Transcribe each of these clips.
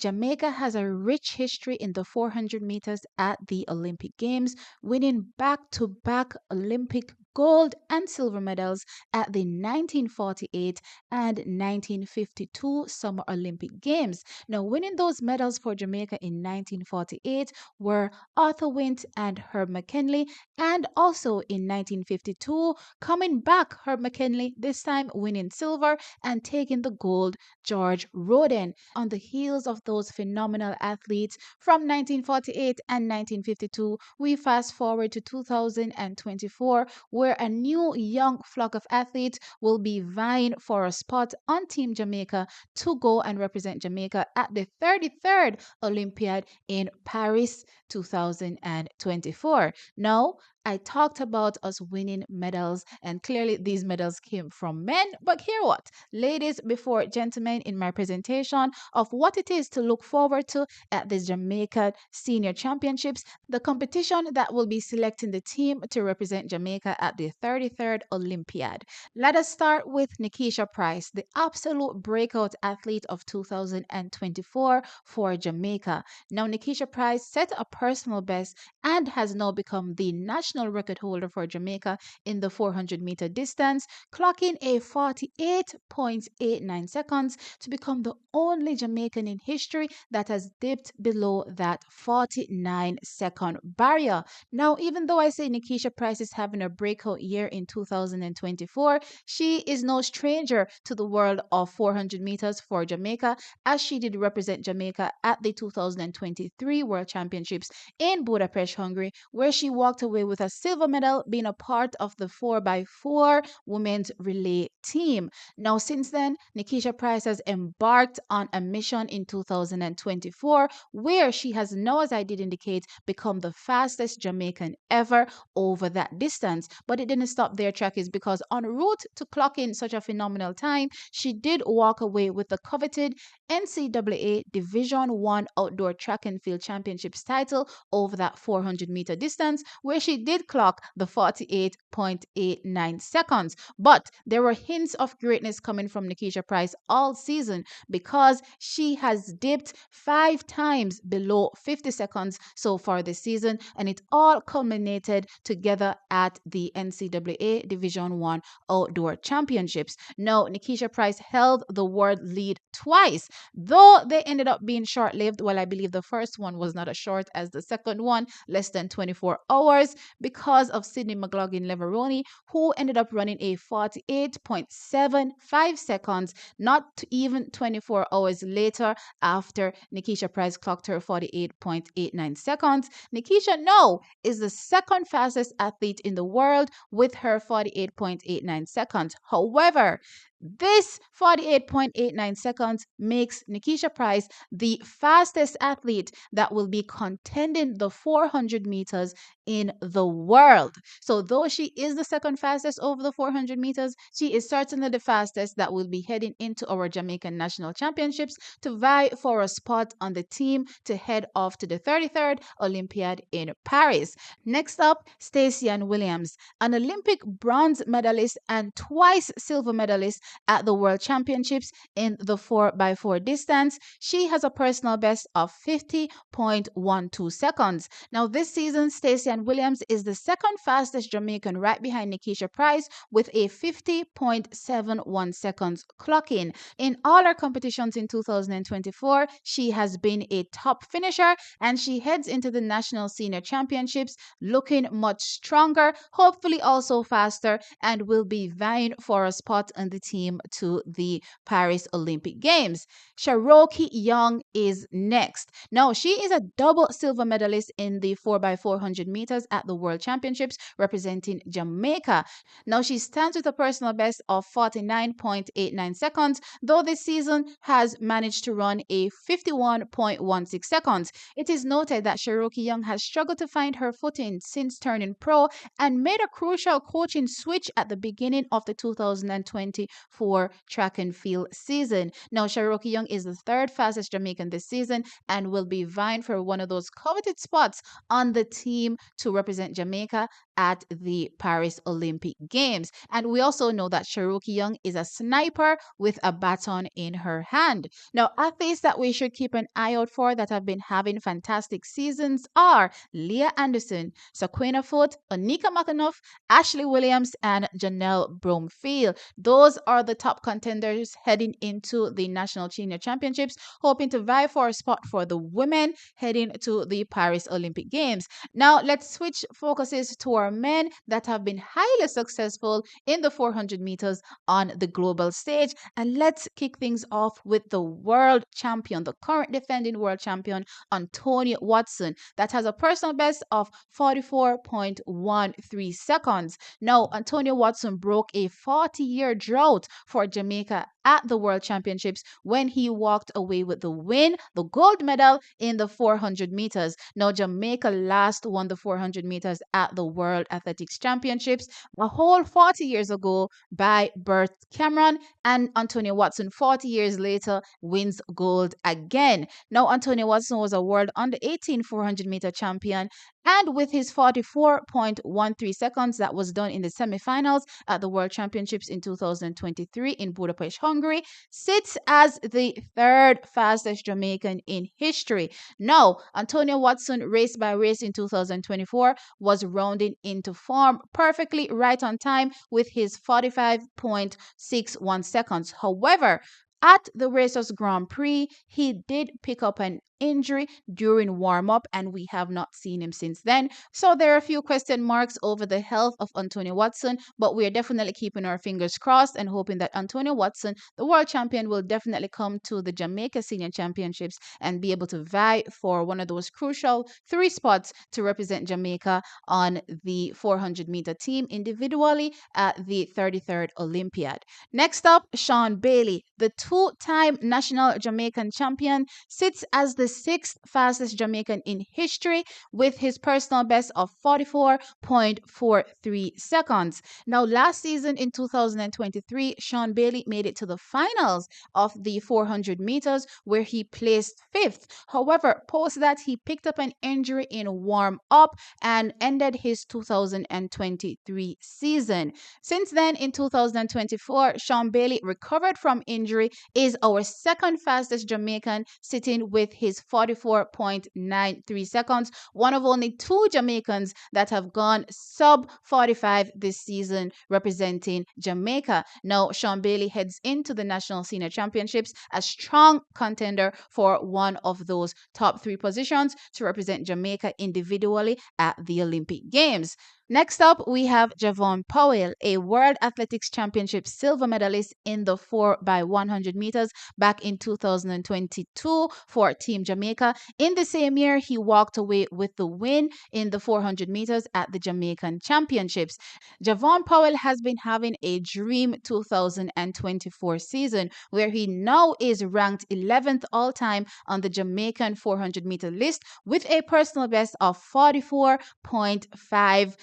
Jamaica has a rich history in the 400 meters at the Olympic Games, winning back to back Olympic gold and silver medals at the 1948 and 1952 Summer Olympic Games. Now, winning those medals for Jamaica in 1948 were Arthur Wint and Herb McKinley, and also in 1952, coming back, Herb McKinley, this time winning silver and taking the gold, George Roden. On the heels of those phenomenal athletes from 1948 and 1952, we fast forward to 2024, where a new young flock of athletes will be vying for a spot on Team Jamaica to go and represent Jamaica at the 33rd Olympiad in Paris 2024. Now, I talked about us winning medals, and clearly these medals came from men. But hear what, ladies before gentlemen, in my presentation of what it is to look forward to at the Jamaica Senior Championships, the competition that will be selecting the team to represent Jamaica at the 33rd Olympiad. Let us start with Nikesha Price, the absolute breakout athlete of 2024 for Jamaica. Now, Nikesha Price set a personal best and has now become the national record holder for Jamaica in the 400-meter distance, clocking a 48.89 seconds to become the only Jamaican in history that has dipped below that 49-second barrier. Now, even though I say Nikesha Price is having a breakout year in 2024, she is no stranger to the world of 400 meters for Jamaica, as she did represent Jamaica at the 2023 World Championships in Budapest, Hungary, where she walked away with a silver medal, being a part of the 4x4 women's relay team. Now, since then, Nikesha Price has embarked on a mission in 2024, where she has now, as I did indicate, become the fastest Jamaican ever over that distance. But it didn't stop there, trackies, because en route to clocking such a phenomenal time, she did walk away with the coveted NCAA Division I Outdoor Track and Field Championships title over that 400-meter distance, where she did clock the 48.89 seconds. But there were hints of greatness coming from Nikesha Price all season, because she has dipped 5 times below 50 seconds so far this season, and it all culminated together at the NCAA Division I Outdoor Championships. Now, Nikesha Price held the world lead twice, though they ended up being short-lived. Well, I believe the first one was not as short as the second one, less than 24 hours, because of Sydney McLaughlin-Leveroni, who ended up running a 48.75 seconds, not even 24 hours later after Nikesha Price clocked her 48.89 seconds. Nikesha now is the second fastest athlete in the world with her 48.89 seconds. However, this 48.89 seconds makes Nikesha Price the fastest athlete that will be contending the 400 meters in the world. So though she is the second fastest over the 400 meters, she is certainly the fastest that will be heading into our Jamaican National Championships to vie for a spot on the team to head off to the 33rd Olympiad in Paris. Next up, Stanna Williams, an Olympic bronze medalist and twice silver medalist at the World Championships in the 4x4 distance. She has a personal best of 50.12 seconds. Now, this season, Stanna Williams is the second fastest Jamaican, right behind Nikesha Price, with a 50.71 seconds clocking. In all her competitions in 2024, she has been a top finisher, and she heads into the National Senior Championships looking much stronger, hopefully also faster, and will be vying for a spot on the team to the Paris Olympic Games. Sherron Young is next. Now, she is a double silver medalist in the 4x400 meters at the World Championships, representing Jamaica. Now, she stands with a personal best of 49.89 seconds, though this season has managed to run a 51.16 seconds. It is noted that Sherron Young has struggled to find her footing since turning pro and made a crucial coaching switch at the beginning of the 2024 track and field season. Now, Sherron Young is the third fastest Jamaican this season and will be vying for one of those coveted spots on the team to represent Jamaica at the Paris Olympic Games. And we also know that Sherron Young is a sniper with a baton in her hand. Now, athletes that we should keep an eye out for that have been having fantastic seasons are Leah Anderson, Saquena Foote, Anika McAnuff, Ashley Williams, and Janelle Bromfield. Those are the top contenders heading into the National Senior Championships, hoping to vie for a spot for the women heading to the Paris Olympic Games. Now, let's switch focuses to our men that have been highly successful in the 400 meters on the global stage. And let's kick things off with the world champion, the current defending world champion, Antonio Watson, that has a personal best of 44.13 seconds. Now, Antonio Watson broke a 40-year drought for Jamaica at the World Championships when he walked away with the win, the gold medal in the 400 meters. Now, Jamaica last won the 400 meters at the World Athletics Championships a whole 40 years ago by Bert Cameron, and Antonio Watson 40 years later wins gold again. Now, Antonio Watson was a world under 18 400-meter champion, and with his 44.13 seconds that was done in the semifinals at the World Championships in 2023 in Budapest, Hungary, sits as the third fastest Jamaican in history. Now, Antonio Watson, race by race in 2024, was rounding into form perfectly right on time with his 45.61 seconds. However, at the Racers Grand Prix, he did pick up an injury during warm-up, and we have not seen him since then. So there are a few question marks over the health of Antonio Watson, but we are definitely keeping our fingers crossed and hoping that Antonio Watson, the world champion, will definitely come to the Jamaica Senior Championships and be able to vie for one of those crucial 3 spots to represent Jamaica on the 400-meter team individually at the 33rd Olympiad. Next up, Shawn Bailey, the 2-time national Jamaican champion, sits as the 6th fastest Jamaican in history with his personal best of 44.43 seconds. Now, last season in 2023, Shawn Bailey made it to the finals of the 400 meters where he placed 5th. However, post that, he picked up an injury in warm-up and ended his 2023 season. Since then, in 2024, Shawn Bailey recovered from injury, is our 2nd fastest Jamaican, sitting with his 44.93 seconds, one of only 2 Jamaicans that have gone sub 45 this season representing Jamaica. Now, Shawn Bailey heads into the National Senior Championships a strong contender for one of those top 3 positions to represent Jamaica individually at the Olympic Games. Next up, we have Javon Powell, a World Athletics Championship silver medalist in the 4x100 meters back in 2022 for Team Jamaica. In the same year, he walked away with the win in the 400 meters at the Jamaican Championships. Javon Powell has been having a dream 2024 season where he now is ranked 11th all-time on the Jamaican 400-meter list with a personal best of 44.54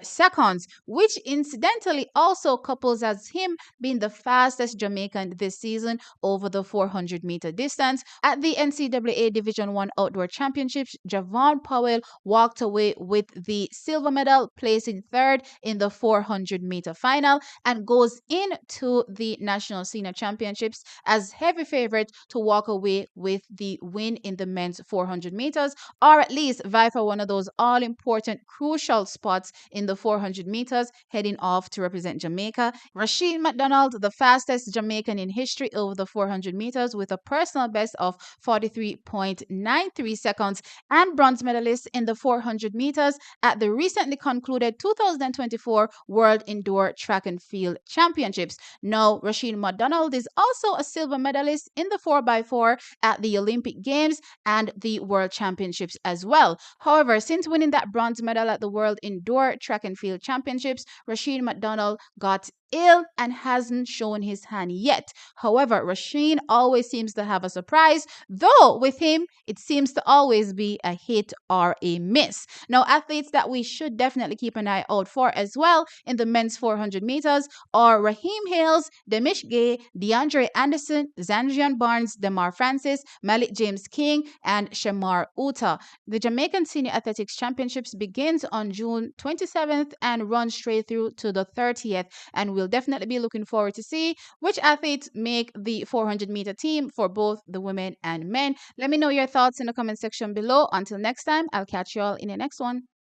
seconds, which incidentally also couples as him being the fastest Jamaican this season over the 400-meter distance. At the NCAA Division I Outdoor Championships, Javon Powell walked away with the silver medal, placing 3rd in the 400-meter final, and goes into the National Senior Championships as heavy favorite to walk away with the win in the men's 400 meters, or at least vie for one of those all-important crucial spots in the 400 meters, heading off to represent Jamaica. Rasheed McDonald, the fastest Jamaican in history over the 400 meters with a personal best of 43.93 seconds, and bronze medalist in the 400 meters at the recently concluded 2024 World Indoor Track and Field Championships. Now, Rasheed McDonald is also a silver medalist in the 4x4 at the Olympic Games and the World Championships as well. However, since winning that bronze medal at the World Indoor Track and Field Championships, Rasheed McDonald got ill and hasn't shown his hand yet. However, Rasheed always seems to have a surprise, though with him, it seems to always be a hit or a miss. Now, athletes that we should definitely keep an eye out for as well in the men's 400 meters are Raheem Hales, Demish Gay, DeAndre Anderson, Zandrian Barnes, Demar Francis, Malik James King, and Shamar Uta. The Jamaican Senior Athletics Championships begins on June 27th and runs straight through to the 30th. And we'll definitely be looking forward to see which athletes make the 400-meter team for both the women and men. Let me know your thoughts in the comment section below. Until next time, I'll catch you all in the next one.